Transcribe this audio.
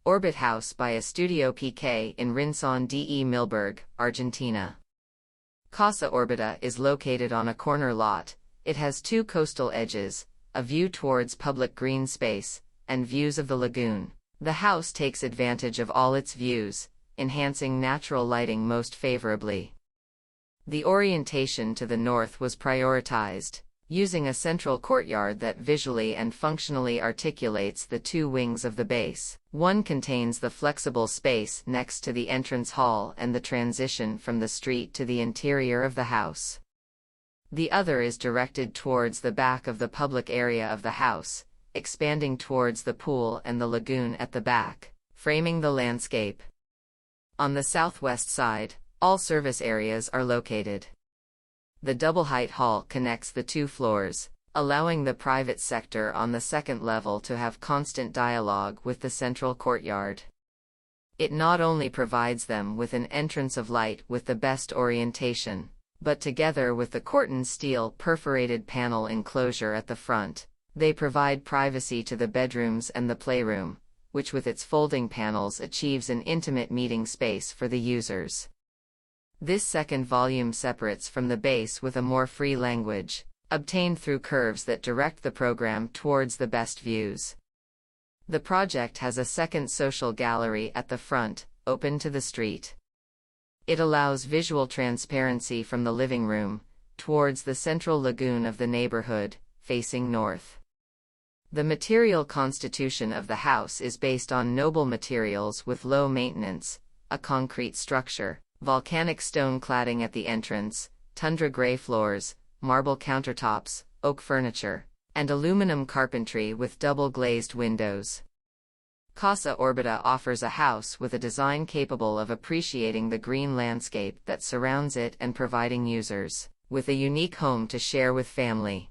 Orbit House by Estudio PK in RINCÓN de Milberg, Argentina. Casa Órbita is located on a corner lot. It has two coastal edges, a view towards public green space, and views of the lagoon. The house takes advantage of all its views, enhancing natural lighting most favorably. The orientation to the north was prioritized, using a central courtyard that visually and functionally articulates the two wings of the base. One contains the flexible space next to the entrance hall and the transition from the street to the interior of the house. The other is directed towards the back of the public area of the house, expanding towards the pool and the lagoon at the back, framing the landscape. On the southwest side, all service areas are located. The double-height hall connects the two floors, allowing the private sector on the second level to have constant dialogue with the central courtyard. It not only provides them with an entrance of light with the best orientation, but together with the Corten steel perforated panel enclosure at the front, they provide privacy to the bedrooms and the playroom, which with its folding panels achieves an intimate meeting space for the users. This second volume separates from the base with a more free language, obtained through curves that direct the program towards the best views. The project has a second social gallery at the front, open to the street. It allows visual transparency from the living room, towards the central lagoon of the neighborhood, facing north. The material constitution of the house is based on noble materials with low maintenance, a concrete structure, volcanic stone cladding at the entrance, tundra gray floors, marble countertops, oak furniture, and aluminum carpentry with double-glazed windows. Casa Órbita offers a house with a design capable of appreciating the green landscape that surrounds it and providing users with a unique home to share with family.